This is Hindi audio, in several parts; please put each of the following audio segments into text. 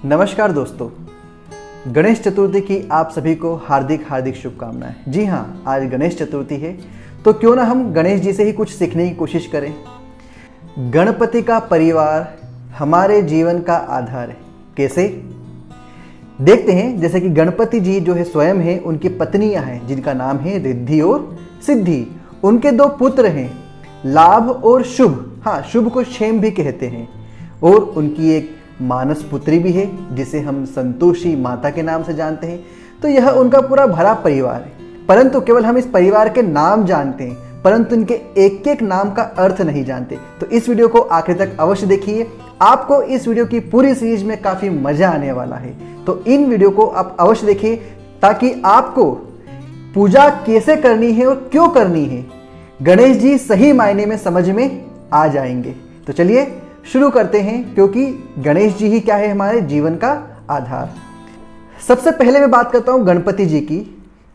नमस्कार दोस्तों, गणेश चतुर्थी की आप सभी को हार्दिक हार्दिक शुभकामनाएं। जी हाँ, आज गणेश चतुर्थी है, तो क्यों ना हम गणेश जी से ही कुछ सीखने की कोशिश करें। गणपति का परिवार हमारे जीवन का आधार है। कैसे? देखते हैं। जैसे कि गणपति जी जो है स्वयं है, उनकी पत्नियां हैं जिनका नाम है रिद्धि और सिद्धि। उनके दो पुत्र हैं, लाभ और शुभ। हाँ, शुभ को क्षेम भी कहते हैं। और उनकी एक मानस पुत्री भी है जिसे हम संतोषी माता के नाम से जानते हैं। तो यह उनका पूरा भरा परिवार है। परंतु केवल हम इस परिवार के नाम जानते हैं, परंतु इनके एक एक नाम का अर्थ नहीं जानते। तो इस वीडियो को आखिर तक अवश्य देखिए। आपको इस वीडियो की पूरी सीरीज में काफी मजा आने वाला है। तो इन वीडियो को आप अवश्य देखिए ताकि आपको पूजा कैसे करनी है और क्यों करनी है, गणेश जी सही मायने में समझ में आ जाएंगे। तो चलिए शुरू करते हैं, क्योंकि गणेश जी ही क्या है, हमारे जीवन का आधार। सबसे पहले मैं बात करता हूं गणपति जी की,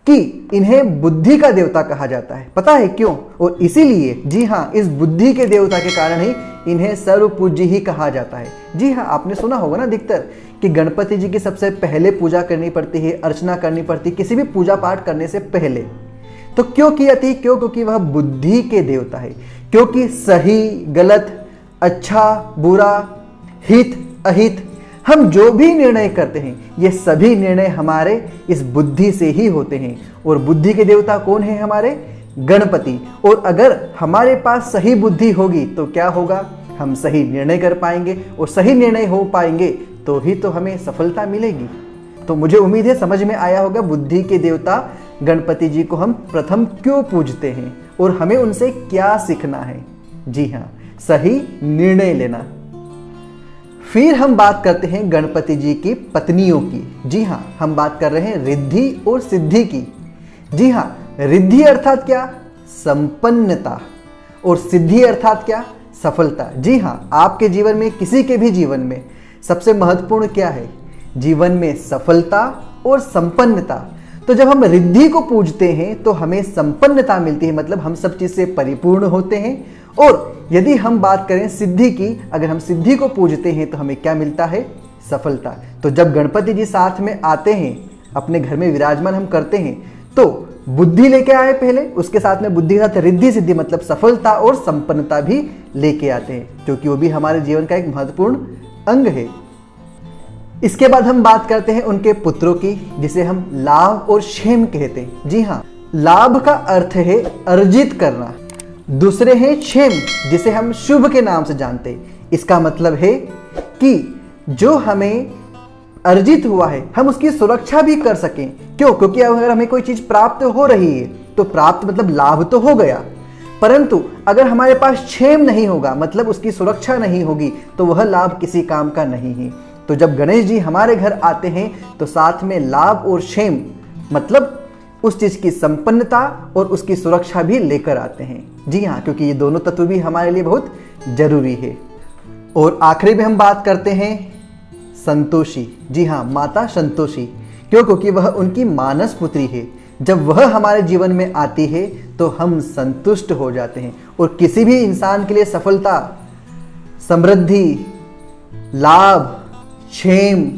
कि इन्हें बुद्धि का देवता कहा जाता है। पता है क्यों? और इसीलिए, जी हाँ, इस बुद्धि के देवता के कारण ही इन्हें सर्व पूज्य ही कहा जाता है। जी हाँ, आपने सुना होगा ना अधिकतर कि गणपति जी की सबसे पहले पूजा करनी पड़ती है, अर्चना करनी पड़ती है किसी भी पूजा पाठ करने से पहले। तो क्यों की जाती है? क्यों? क्योंकि वह बुद्धि के देवता है। क्योंकि सही गलत, अच्छा बुरा, हित अहित, हम जो भी निर्णय करते हैं ये सभी निर्णय हमारे इस बुद्धि से ही होते हैं। और बुद्धि के देवता कौन है? हमारे गणपति। और अगर हमारे पास सही बुद्धि होगी तो क्या होगा? हम सही निर्णय कर पाएंगे, और सही निर्णय हो पाएंगे तो ही तो हमें सफलता मिलेगी। तो मुझे उम्मीद है समझ में आया होगा बुद्धि के देवता गणपति जी को हम प्रथम क्यों पूजते हैं और हमें उनसे क्या सीखना है। जी हाँ, सही निर्णय लेना। फिर हम बात करते हैं गणपति जी की पत्नियों की। जी हाँ, हम बात कर रहे हैं रिद्धि और सिद्धि की। जी हाँ, रिद्धि अर्थात क्या? संपन्नता। और सिद्धि अर्थात क्या? सफलता। जी हाँ, आपके जीवन में, किसी के भी जीवन में सबसे महत्वपूर्ण क्या है? जीवन में सफलता और संपन्नता। तो जब हम रिद्धि को पूजते हैं तो हमें संपन्नता मिलती है, मतलब हम सब चीज से परिपूर्ण होते हैं। और यदि हम बात करें सिद्धि की, अगर हम सिद्धि को पूजते हैं तो हमें क्या मिलता है? सफलता। तो जब गणपति जी साथ में आते हैं, अपने घर में विराजमान हम करते हैं, तो बुद्धि लेके आए पहले, उसके साथ में बुद्धि के साथ रिद्धि सिद्धि मतलब सफलता और संपन्नता भी लेके आते हैं, क्योंकि वो भी हमारे जीवन का एक महत्वपूर्ण अंग है। इसके बाद हम बात करते हैं उनके पुत्रों की, जिसे हम लाभ और क्षेम कहते हैं। जी हाँ, लाभ का अर्थ है अर्जित करना। दूसरे हैं क्षेम, जिसे हम शुभ के नाम से जानते हैं। इसका मतलब है कि जो हमें अर्जित हुआ है हम उसकी सुरक्षा भी कर सकें। क्यों? क्योंकि अगर हमें कोई चीज प्राप्त हो रही है तो प्राप्त मतलब लाभ तो हो गया, परंतु अगर हमारे पास क्षेम नहीं होगा, मतलब उसकी सुरक्षा नहीं होगी, तो वह लाभ किसी काम का नहीं है। तो जब गणेश जी हमारे घर आते हैं तो साथ में लाभ और क्षेम मतलब उस चीज की संपन्नता और उसकी सुरक्षा भी लेकर आते हैं। जी हाँ, क्योंकि ये दोनों तत्व भी हमारे लिए बहुत जरूरी है। और आखिरी में हम बात करते हैं संतोषी। जी हाँ, माता संतोषी। क्यों? क्योंकि वह उनकी मानस पुत्री है। जब वह हमारे जीवन में आती है तो हम संतुष्ट हो जाते हैं। और किसी भी इंसान के लिए सफलता, समृद्धि, लाभ, क्षेम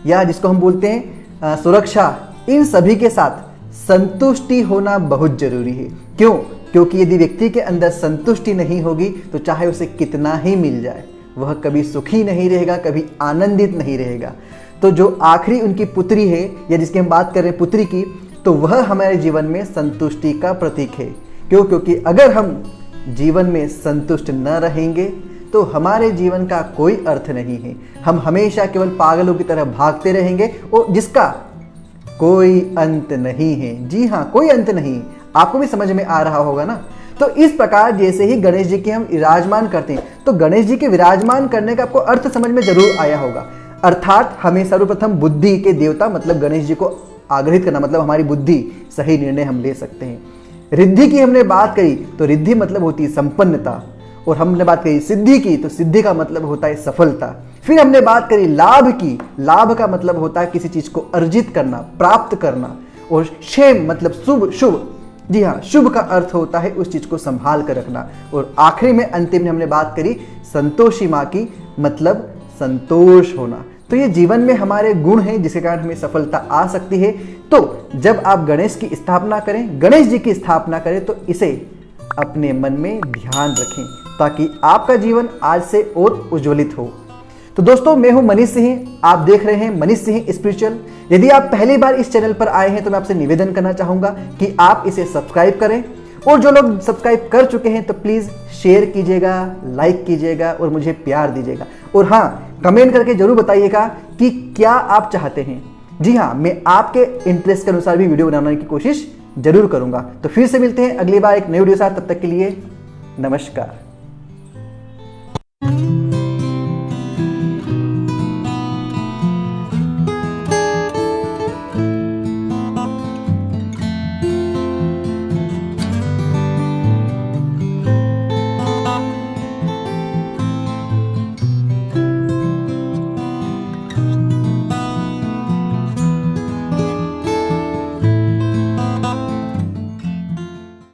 या जिसको हम बोलते हैं सुरक्षा, इन सभी के साथ संतुष्टि होना बहुत जरूरी है। क्यों? क्योंकि यदि व्यक्ति के अंदर संतुष्टि नहीं होगी तो चाहे उसे कितना ही मिल जाए वह कभी सुखी नहीं रहेगा, कभी आनंदित नहीं रहेगा। तो जो आखिरी उनकी पुत्री है, या जिसकी हम बात कर रहे हैं पुत्री की, तो वह हमारे जीवन में संतुष्टि का प्रतीक है। क्यों? क्योंकि अगर हम जीवन में संतुष्ट न रहेंगे तो हमारे जीवन का कोई अर्थ नहीं है। हम हमेशा केवल पागलों की तरह भागते रहेंगे और जिसका कोई अंत नहीं है। जी हाँ, कोई अंत नहीं। आपको भी समझ में आ रहा होगा ना। तो इस प्रकार जैसे ही गणेश जी के हम विराजमान करते हैं, तो गणेश जी के विराजमान करने का आपको अर्थ समझ में जरूर आया होगा। अर्थात हमें सर्वप्रथम बुद्धि के देवता मतलब गणेश जी को आग्रहित करना, मतलब हमारी बुद्धि, सही निर्णय हम ले सकते हैं। रिद्धि की हमने बात करी तो रिद्धि मतलब होती है संपन्नता। और हमने बात करी सिद्धि की, तो सिद्धि का मतलब होता है सफलता। फिर हमने बात करी लाभ की। लाभ का मतलब होता है किसी चीज को अर्जित करना, प्राप्त करना। और क्षेम मतलब शुभ, शुभ। जी हाँ, शुभ का अर्थ होता है उस चीज को संभाल कर रखना। और आखिरी में, अंतिम में हमने बात करी संतोषी माँ की, मतलब संतोष होना। तो ये जीवन में हमारे गुण हैं जिसके कारण हमें सफलता आ सकती है। तो जब आप गणेश की स्थापना करें, गणेश जी की स्थापना करें, तो इसे अपने मन में ध्यान रखें ताकि आपका जीवन आज से और उज्ज्वलित हो। तो दोस्तों, मैं हूं मनीष सिंह, आप देख रहे हैं मनीष सिंह स्पिरिचुअल। यदि आप पहली बार इस चैनल पर आए हैं तो मैं आपसे निवेदन करना चाहूंगा कि आप इसे सब्सक्राइब करें, और जो लोग सब्सक्राइब कर चुके हैं तो प्लीज़ शेयर कीजिएगा, लाइक कीजिएगा और मुझे प्यार दीजिएगा। और हाँ, कमेंट करके जरूर बताइएगा कि क्या आप चाहते हैं। जी हाँ, मैं आपके इंटरेस्ट के अनुसार भी वीडियो बनाने की कोशिश जरूर करूंगा। तो फिर से मिलते हैं अगली बार एक नई वीडियो के साथ। तब तक के लिए नमस्कार।